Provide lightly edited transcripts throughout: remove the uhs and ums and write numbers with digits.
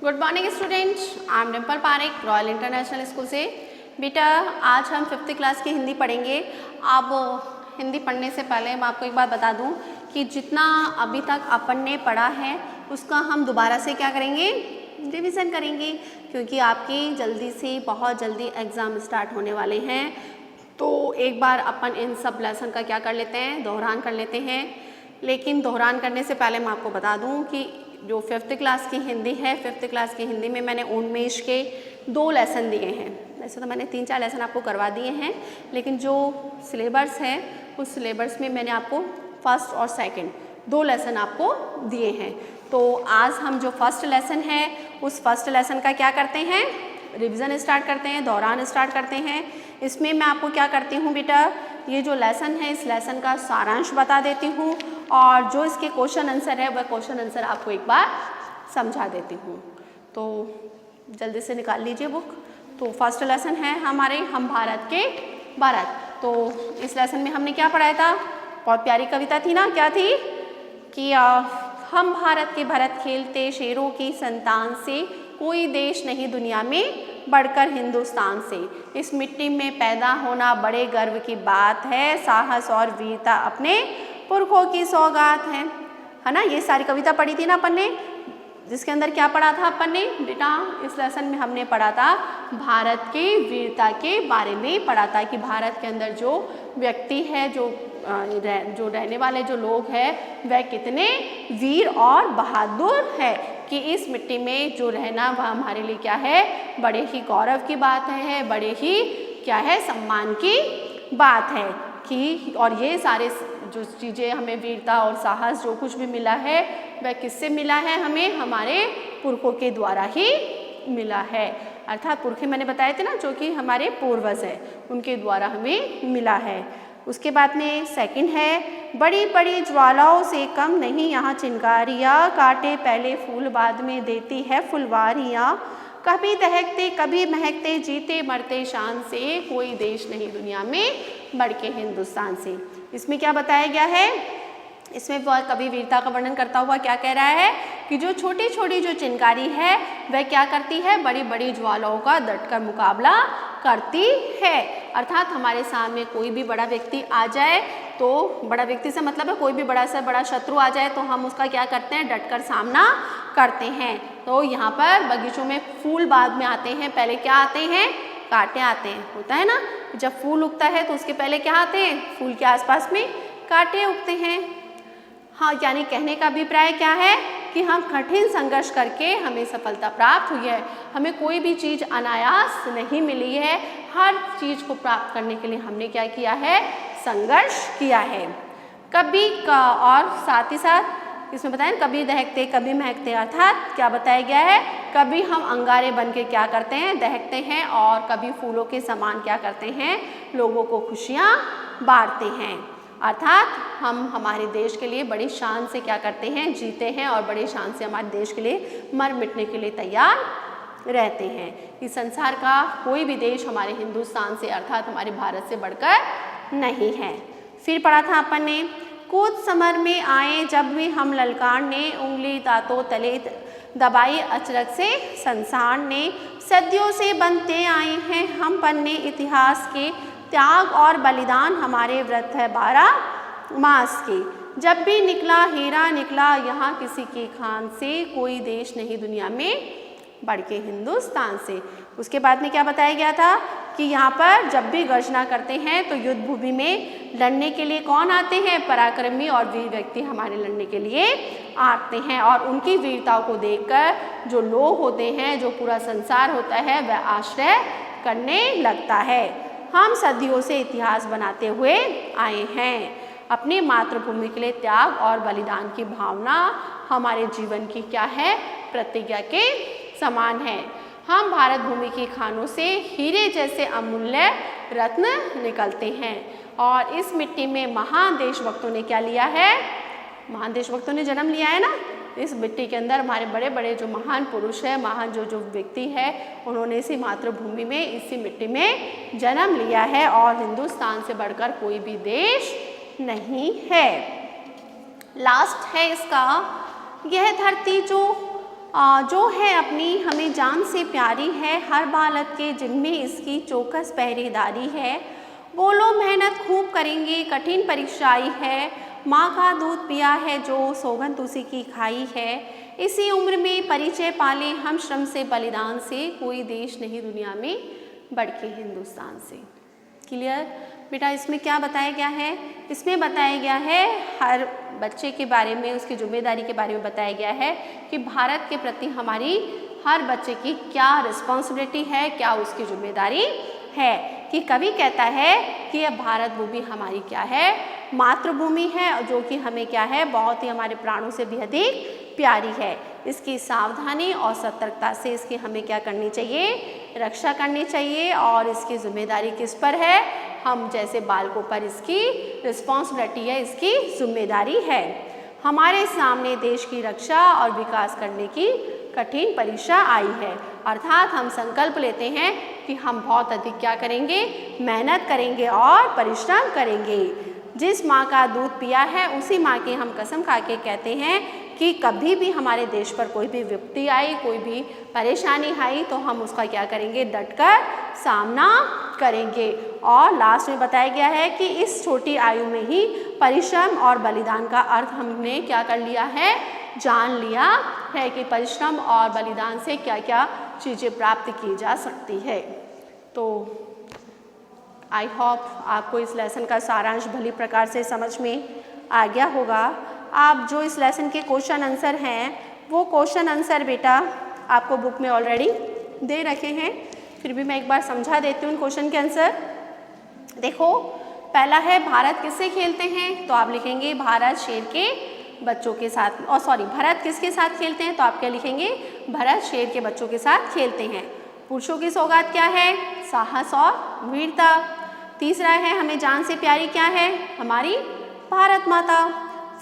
Good morning students, I am Dimple Parekh, royal international school से। बेटा आज हम 5th क्लास की हिंदी पढ़ेंगे। अब हिंदी पढ़ने से पहले मैं आपको एक बात बता दूं कि जितना अभी तक अपन ने पढ़ा है उसका हम दोबारा से क्या करेंगे, रिवीजन करेंगे, क्योंकि आपकी जल्दी से बहुत जल्दी एग्ज़ाम स्टार्ट होने वाले हैं। तो एक बार अपन इन सब लेसन का क्या कर लेते हैं, दोहरान कर लेते हैं। लेकिन दोहरान करने से पहले मैं आपको बता दूं कि जो 5th क्लास की हिंदी है, 5th क्लास की हिंदी में मैंने उन्मेष के 2 लेसन दिए हैं। वैसे तो मैंने 3-4 लेसन आपको करवा दिए हैं, लेकिन जो सिलेबस है उस सिलेबस में मैंने आपको फर्स्ट और सेकंड 2 लेसन आपको दिए हैं। तो आज हम जो फर्स्ट लेसन है उस फर्स्ट लेसन का क्या करते हैं, रिवीजन स्टार्ट करते हैं, दौरान स्टार्ट करते हैं। इसमें मैं आपको क्या करती हूँ बेटा, ये जो लेसन है इस लेसन का सारांश बता देती हूँ और जो इसके क्वेश्चन आंसर है वह क्वेश्चन आंसर आपको एक बार समझा देती हूँ। तो जल्दी से निकाल लीजिए बुक। तो फर्स्ट लेसन है हमारे हम भारत के भारत। तो इस लेसन में हमने क्या पढ़ाया था, बहुत प्यारी कविता थी ना, क्या थी कि हम भारत के भरत खेलते शेरों की संतान से, कोई देश नहीं दुनिया में बढ़कर हिंदुस्तान से। इस मिट्टी में पैदा होना बड़े गर्व की बात है, साहस और वीरता अपने पुरखों की सौगात है ना। ये सारी कविता पढ़ी थी ना अपन ने, जिसके अंदर क्या पढ़ा था अपन ने बेटा, इस लेसन में हमने पढ़ा था भारत के वीरता के बारे में पढ़ा था कि भारत के अंदर जो व्यक्ति है, जो रहने वाले जो लोग हैं वह कितने वीर और बहादुर है, कि इस मिट्टी में जो रहना वह हमारे लिए क्या है, बड़े ही गौरव की बात है, बड़े ही क्या है, सम्मान की बात है कि। और ये सारे जो चीज़ें हमें वीरता और साहस जो कुछ भी मिला है वह किससे मिला है, हमें हमारे पुरखों के द्वारा ही मिला है। अर्थात पुरखे मैंने बताए थे ना, जो कि हमारे पूर्वज है, उनके द्वारा हमें मिला है। उसके बाद में सेकंड है, बड़ी बड़ी ज्वालाओं से कम नहीं यहाँ चिंगारियाँ, काटे पहले फूल बाद में देती है फुलवारियाँ, कभी दहकते कभी महकते जीते मरते शान से, कोई देश नहीं दुनिया में बढ़ के हिंदुस्तान से। इसमें क्या बताया गया है, इसमें वह कवि वीरता का वर्णन करता हुआ क्या कह रहा है कि जो छोटी छोटी जो चिंगारी है वह क्या करती है, बड़ी बड़ी ज्वालाओं का डटकर मुकाबला करती है। अर्थात हमारे सामने कोई भी बड़ा व्यक्ति आ जाए, तो बड़ा व्यक्ति से मतलब है कोई भी बड़ा से बड़ा शत्रु आ जाए तो हम उसका क्या करते हैं, डटकर सामना करते हैं। तो यहाँ पर बगीचों में फूल बाद में आते हैं, पहले क्या आते हैं, कांटे आते हैं, होता है ना। जब फूल उगता है तो उसके पहले क्या आते हैं, फूल के आसपास में कांटे उगते हैं। हाँ, यानी कहने का अभिप्राय क्या है कि हम कठिन संघर्ष करके हमें सफलता प्राप्त हुई है, हमें कोई भी चीज़ अनायास नहीं मिली है, हर चीज़ को प्राप्त करने के लिए हमने क्या किया है, संघर्ष किया है। कभी का और साथ ही साथ इसमें बताएं कभी दहकते कभी महकते, अर्थात क्या बताया गया है, कभी हम अंगारे बन के क्या करते हैं, दहकते हैं, और कभी फूलों के समान क्या करते हैं, लोगों को खुशियाँ बांटते हैं। अर्थात हम हमारे देश के लिए बड़ी शान से क्या करते हैं, जीते हैं, और बड़ी शान से हमारे देश के लिए मर मिटने के लिए तैयार रहते हैं। इस संसार का कोई भी देश हमारे हिंदुस्तान से अर्थात हमारे भारत से बढ़कर नहीं है। फिर पढ़ा था अपन ने, कूद समर में आए जब भी हम ललकार ने, उंगली दांतों तले दबाई अचरज से संसार ने, सदियों से बनते आए हैं हम पन्ने इतिहास के, त्याग और बलिदान हमारे व्रत है 12 मास के, जब भी निकला हीरा निकला यहाँ किसी की खान से, कोई देश नहीं दुनिया में बढ़ के हिंदुस्तान से। उसके बाद में क्या बताया गया था कि यहाँ पर जब भी गर्जना करते हैं तो युद्ध भूमि में लड़ने के लिए कौन आते हैं, पराक्रमी और वीर व्यक्ति हमारे लड़ने के लिए आते हैं, और उनकी वीरताओं को देखकर जो लोग होते हैं, जो पूरा संसार होता है, वह आश्रय करने लगता है। हम सदियों से इतिहास बनाते हुए आए हैं, अपनी मातृभूमि के लिए त्याग और बलिदान की भावना हमारे जीवन की क्या है, प्रतिज्ञा के समान है। हम भारत भूमि की खानों से हीरे जैसे अमूल्य रत्न निकलते हैं, और इस मिट्टी में महान देशभक्तों ने क्या लिया है, महान देशभक्तों ने जन्म लिया है ना। इस मिट्टी के अंदर हमारे बड़े बड़े जो महान पुरुष है, महान जो व्यक्ति है, उन्होंने इसी मातृभूमि में, इसी मिट्टी में जन्म लिया है, और हिंदुस्तान से बढ़कर कोई भी देश नहीं है। लास्ट है इसका, यह धरती जो जो है अपनी हमें जान से प्यारी है, हर बालक के जिनमें इसकी चौकस पहरेदारी है। बोलो मेहनत खूब करेंगे, कठिन परीक्षा आई है, माँ का दूध पिया है जो सौगंध उसी की खाई है। इसी उम्र में परिचय पाले हम श्रम से बलिदान से, कोई देश नहीं दुनिया में बढ़ के हिंदुस्तान से। क्लियर बेटा? इसमें क्या बताया गया है? इसमें बताया गया है हर बच्चे के बारे में, उसकी जिम्मेदारी के बारे में बताया गया है कि भारत के प्रति हमारी हर बच्चे की क्या रिस्पॉन्सिबिलिटी है, क्या उसकी जिम्मेदारी है। कि कवि कहता है कि यह भारत भूमि हमारी क्या है, मातृभूमि है, जो कि हमें क्या है, बहुत ही हमारे प्राणों से भी अधिक प्यारी है। इसकी सावधानी और सतर्कता से इसकी हमें क्या करनी चाहिए, रक्षा करनी चाहिए। और इसकी जिम्मेदारी किस पर है? हम जैसे बालकों पर इसकी रिस्पॉन्सिबिलिटी है, इसकी जिम्मेदारी है। हमारे सामने देश की रक्षा और विकास करने की कठिन परीक्षा आई है। अर्थात हम संकल्प लेते हैं कि हम बहुत अधिक क्या करेंगे, मेहनत करेंगे और परिश्रम करेंगे। जिस माँ का दूध पिया है उसी माँ की हम कसम खा के कहते हैं कि कभी भी हमारे देश पर कोई भी विपत्ति आई, कोई भी परेशानी आई तो हम उसका क्या करेंगे, डटकर सामना करेंगे। और लास्ट में बताया गया है कि इस छोटी आयु में ही परिश्रम और बलिदान का अर्थ हमने क्या कर लिया है, जान लिया है कि परिश्रम और बलिदान से क्या क्या चीज़ें प्राप्त की जा सकती है। तो आई होप आपको इस लेसन का सारांश भली प्रकार से समझ में आ गया होगा। आप जो इस लेसन के क्वेश्चन आंसर हैं वो क्वेश्चन आंसर बेटा आपको बुक में ऑलरेडी दे रखे हैं, फिर भी मैं एक बार समझा देती हूँ क्वेश्चन के आंसर। देखो, पहला है भारत किससे खेलते हैं, तो आप लिखेंगे भारत शेर के बच्चों के साथ, और सॉरी भारत किसके साथ खेलते हैं, तो आप क्या लिखेंगे, भारत शेर के बच्चों के साथ खेलते हैं। पुरुषों की सौगात क्या है, साहस और वीरता। तीसरा है हमें जान से प्यारी क्या है, हमारी भारत माता।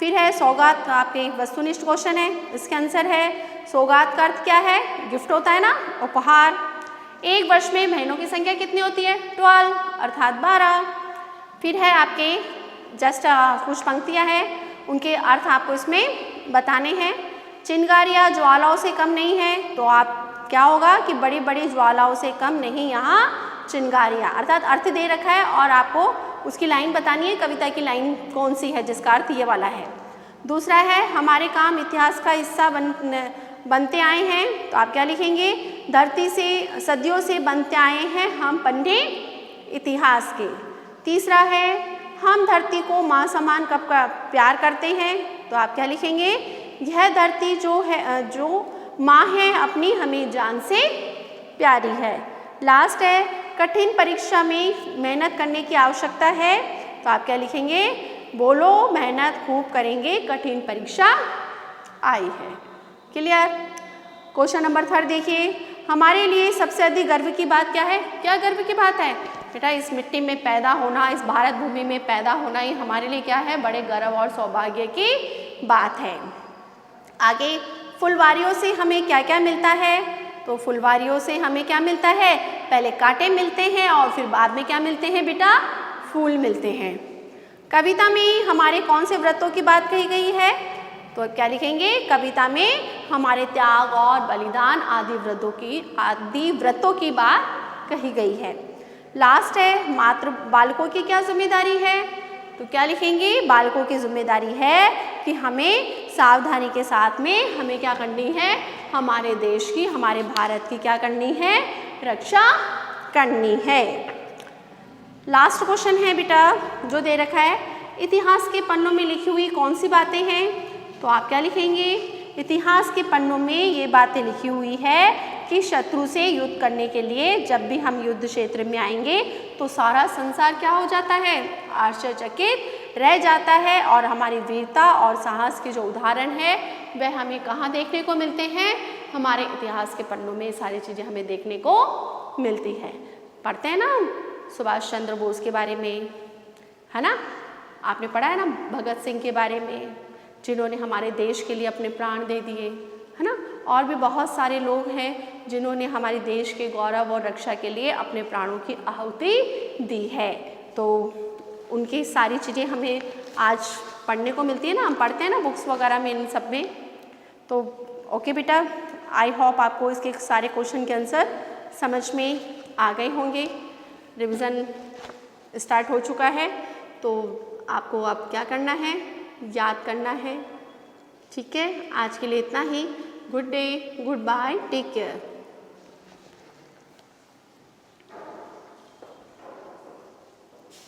फिर है सौगात, आपके वस्तुनिष्ठ क्वेश्चन है, इसका आंसर है सौगात का अर्थ क्या है, गिफ्ट होता है ना, उपहार। एक वर्ष में महीनों की संख्या कितनी होती है, 12 अर्थात 12। फिर है आपके जस्ट कुछ पंक्तियाँ हैं, उनके अर्थ आपको इसमें बताने हैं। चिंगारियाँ ज्वालाओं से कम नहीं है, तो आप क्या होगा कि बड़ी बड़ी ज्वालाओं से कम नहीं यहाँ चिंगारियाँ, अर्थात अर्थ दे रखा है और आपको उसकी लाइन बतानी है, कविता की लाइन कौन सी है जिसका अर्थ ये वाला है। दूसरा है हमारे काम इतिहास का हिस्सा बनते आए हैं, तो आप क्या लिखेंगे, धरती से सदियों से बनते आए हैं हम पन्ने इतिहास के। तीसरा है हम धरती को माँ समान कब का प्यार करते हैं, तो आप क्या लिखेंगे, यह धरती जो है, जो माँ है अपनी हमें जान से प्यारी है। लास्ट है कठिन परीक्षा में मेहनत करने की आवश्यकता है, तो आप क्या लिखेंगे, बोलो मेहनत खूब करेंगे, कठिन परीक्षा आई है। क्लियर? क्वेश्चन नंबर 3 देखिए, हमारे लिए सबसे अधिक गर्व की बात क्या है, क्या गर्व की बात है बेटा, इस मिट्टी में पैदा होना, इस भारत भूमि में पैदा होना, ये हमारे लिए क्या है, बड़े गर्व और सौभाग्य की बात है। आगे फुलवारियों से हमें क्या क्या मिलता है, तो फुलवारियों से हमें क्या मिलता है, पहले कांटे मिलते हैं और फिर बाद में क्या मिलते हैं बेटा, फूल मिलते हैं। कविता में हमारे कौन से व्रतों की बात कही गई है, तो क्या लिखेंगे, कविता में हमारे त्याग और बलिदान आदि व्रतों की बात कही गई है। लास्ट है मातृ बालकों की क्या जिम्मेदारी है, तो क्या लिखेंगे, बालकों की जिम्मेदारी है कि हमें सावधानी के साथ में हमें क्या करनी है, हमारे देश की, हमारे भारत की क्या करनी है, रक्षा करनी है। लास्ट क्वेश्चन है बेटा जो दे रखा है, इतिहास के पन्नों में लिखी हुई कौन सी बातें हैं, तो आप क्या लिखेंगे, इतिहास के पन्नों में ये बातें लिखी हुई है कि शत्रु से युद्ध करने के लिए जब भी हम युद्ध क्षेत्र में आएंगे तो सारा संसार क्या हो जाता है, आश्चर्यचकित रह जाता है। और हमारी वीरता और साहस के जो उदाहरण है वह हमें कहाँ देखने को मिलते हैं, हमारे इतिहास के पन्नों में सारी चीज़ें हमें देखने को मिलती है। पढ़ते हैं ना सुभाष चंद्र बोस के बारे में, है ना, आपने पढ़ा है ना भगत सिंह के बारे में, जिन्होंने हमारे देश के लिए अपने प्राण दे दिए, है ना, और भी बहुत सारे लोग हैं जिन्होंने हमारे देश के गौरव और रक्षा के लिए अपने प्राणों की आहुति दी है। तो उनकी सारी चीज़ें हमें आज पढ़ने को मिलती है ना, हम पढ़ते हैं ना बुक्स वगैरह में, इन सब में। तो ओके बेटा, आई होप आपको इसके सारे क्वेश्चन के आंसर समझ में आ गए होंगे। रिवीजन स्टार्ट हो चुका है, तो आपको अब क्या करना है, याद करना है। ठीक है, आज के लिए इतना ही। Good day, goodbye, take care.